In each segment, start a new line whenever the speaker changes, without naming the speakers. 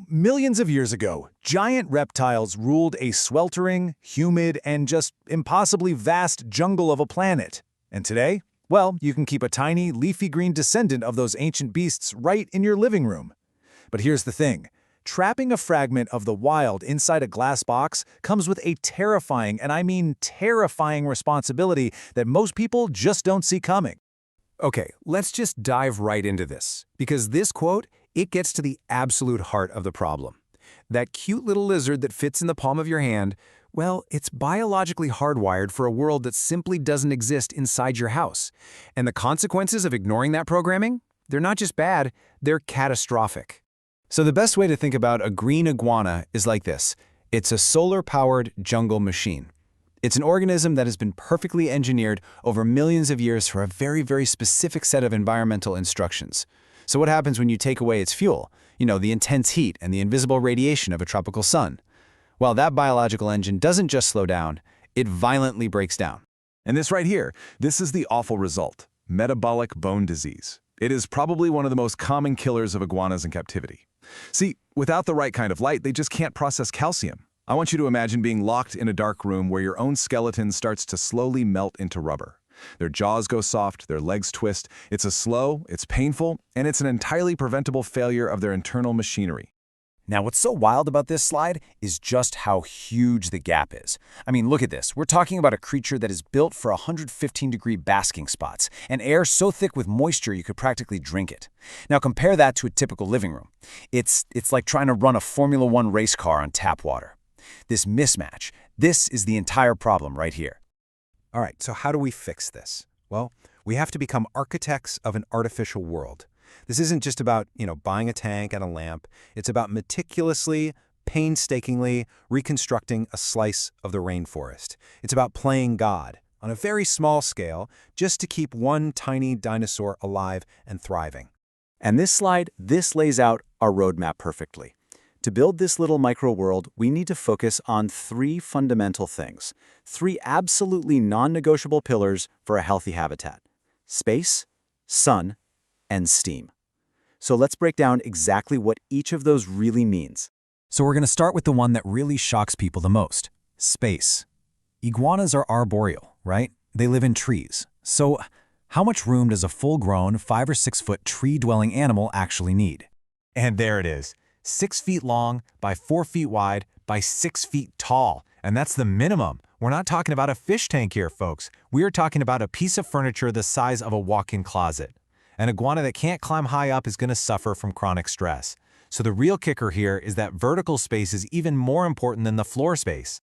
Millions of years ago, giant reptiles ruled a sweltering, humid, and just impossibly vast jungle of a planet. And today, well, you can keep a tiny, leafy green descendant of those ancient beasts right in your living room. But here's the thing. Trapping a fragment of the wild inside a glass box comes with a terrifying, and I mean terrifying responsibility that most people just don't see coming.
Okay, let's just dive right into this, because this quote, it gets to the absolute heart of the problem. That cute little lizard that fits in the palm of your hand, well, it's biologically hardwired for a world that simply doesn't exist inside your house. And the consequences of ignoring that programming? They're not just bad, they're catastrophic. So the best way to think about a green iguana is like this. It's a solar-powered jungle machine. It's an organism that has been perfectly engineered over millions of years for a very, very specific set of environmental instructions. So what happens when you take away its fuel? The intense heat and the invisible radiation of a tropical sun. Well, that biological engine doesn't just slow down, it violently breaks down.
And this right here, this is the awful result: metabolic bone disease. It is probably one of the most common killers of iguanas in captivity. See, without the right kind of light, they just can't process calcium. I want you to imagine being locked in a dark room where your own skeleton starts to slowly melt into rubber. Their jaws go soft, their legs twist. It's slow, it's painful, and it's an entirely preventable failure of their internal machinery.
Now, what's so wild about this slide is just how huge the gap is. I mean, look at this. We're talking about a creature that is built for 115-degree basking spots, and air so thick with moisture you could practically drink it. Now, compare that to a typical living room. It's like trying to run a Formula One race car on tap water. This mismatch, this is the entire problem right here.
All right, so how do we fix this? Well, we have to become architects of an artificial world. This isn't just about, buying a tank and a lamp. It's about meticulously, painstakingly reconstructing a slice of the rainforest. It's about playing God on a very small scale just to keep one tiny dinosaur alive and thriving.
And this slide, this lays out our roadmap perfectly. To build this little micro-world, we need to focus on three fundamental things, three absolutely non-negotiable pillars for a healthy habitat: space, sun, and steam. So let's break down exactly what each of those really means. So we're going to start with the one that really shocks people the most: space. Iguanas are arboreal, right? They live in trees. So how much room does a full-grown 5 or 6 foot tree-dwelling animal actually need?
And there it is. 6 feet long by 4 feet wide by 6 feet tall. And that's the minimum. We're not talking about a fish tank here, folks. We are talking about a piece of furniture the size of a walk-in closet. An iguana that can't climb high up is going to suffer from chronic stress. So the real kicker here is that vertical space is even more important than the floor space.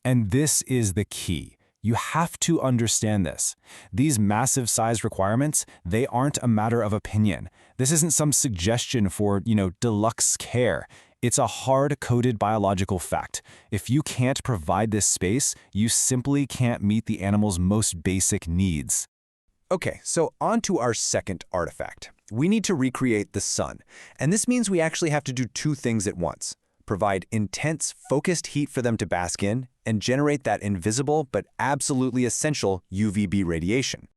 And this is the key. You have to understand this. These massive size requirements, they aren't a matter of opinion. This isn't some suggestion for, deluxe care. It's a hard-coded biological fact. If you can't provide this space, you simply can't meet the animal's most basic needs.
Okay, so on to our second artifact. We need to recreate the sun. And this means we actually have to do two things at once: provide intense, focused heat for them to bask in, and generate that invisible but absolutely essential UVB radiation.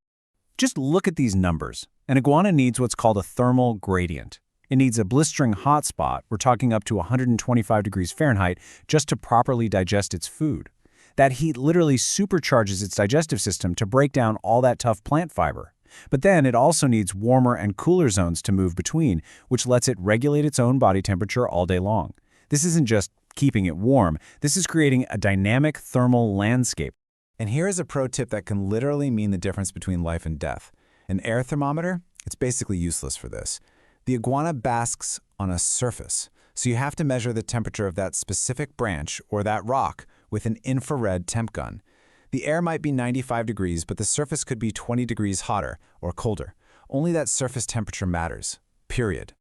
Just look at these numbers. An iguana needs what's called a thermal gradient. It needs a blistering hot spot, we're talking up to 125 degrees Fahrenheit, just to properly digest its food. That heat literally supercharges its digestive system to break down all that tough plant fiber. But then it also needs warmer and cooler zones to move between, which lets it regulate its own body temperature all day long. This isn't just keeping it warm, this is creating a dynamic thermal landscape.
And here is a pro tip that can literally mean the difference between life and death. An air thermometer? It's basically useless for this. The iguana basks on a surface, so you have to measure the temperature of that specific branch or that rock with an infrared temp gun. The air might be 95 degrees, but the surface could be 20 degrees hotter or colder. Only that surface temperature matters, period.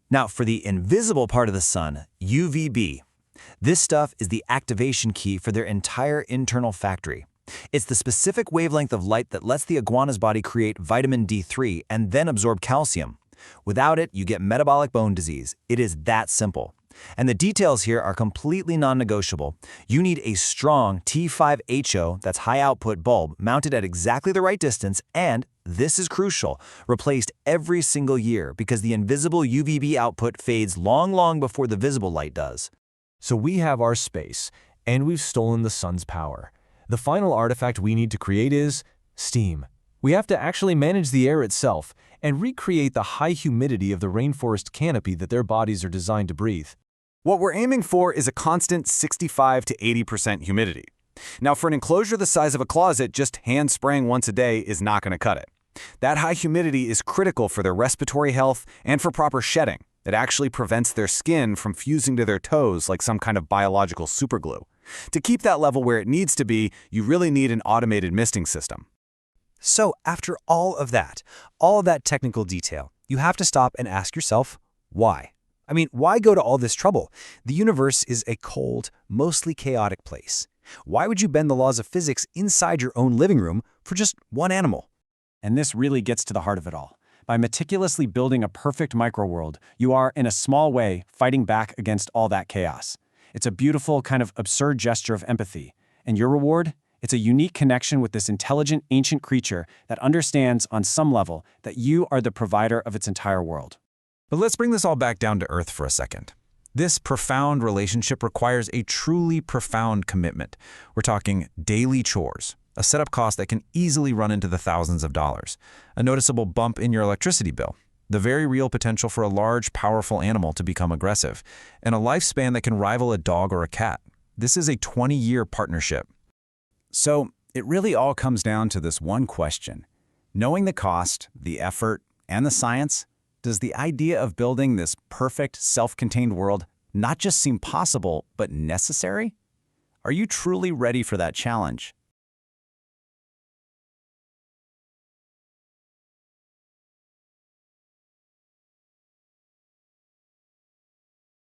Now, for the invisible part of the sun, UVB. This stuff is the activation key for their entire internal factory. It's the specific wavelength of light that lets the iguana's body create vitamin D3 and then absorb calcium. Without it, you get metabolic bone disease. It is that simple. And the details here are completely non-negotiable. You need a strong T5HO, that's high output bulb, mounted at exactly the right distance, and, this is crucial, replaced every single year because the invisible UVB output fades long before the visible light does.
So we have our space, and we've stolen the sun's power. The final artifact we need to create is steam. We have to actually manage the air itself and recreate the high humidity of the rainforest canopy that their bodies are designed to breathe.
What we're aiming for is a constant 65 to 80% humidity. Now, for an enclosure the size of a closet, just hand spraying once a day is not going to cut it. That high humidity is critical for their respiratory health and for proper shedding. It actually prevents their skin from fusing to their toes like some kind of biological superglue. To keep that level where it needs to be, you really need an automated misting system.
So after all of that technical detail, you have to stop and ask yourself, why? I mean, why go to all this trouble? The universe is a cold, mostly chaotic place. Why would you bend the laws of physics inside your own living room for just one animal?
And this really gets to the heart of it all. By meticulously building a perfect microworld, you are, in a small way, fighting back against all that chaos. It's a beautiful, kind of absurd gesture of empathy. And your reward? It's a unique connection with this intelligent, ancient creature that understands, on some level, that you are the provider of its entire world.
But let's bring this all back down to earth for a second. This profound relationship requires a truly profound commitment. We're talking daily chores, a setup cost that can easily run into the thousands of dollars, a noticeable bump in your electricity bill, the very real potential for a large, powerful animal to become aggressive, and a lifespan that can rival a dog or a cat. This is a 20-year partnership.
So it really all comes down to this one question. Knowing the cost, the effort, and the science, does the idea of building this perfect, self-contained world not just seem possible, but necessary? Are you truly ready for that challenge?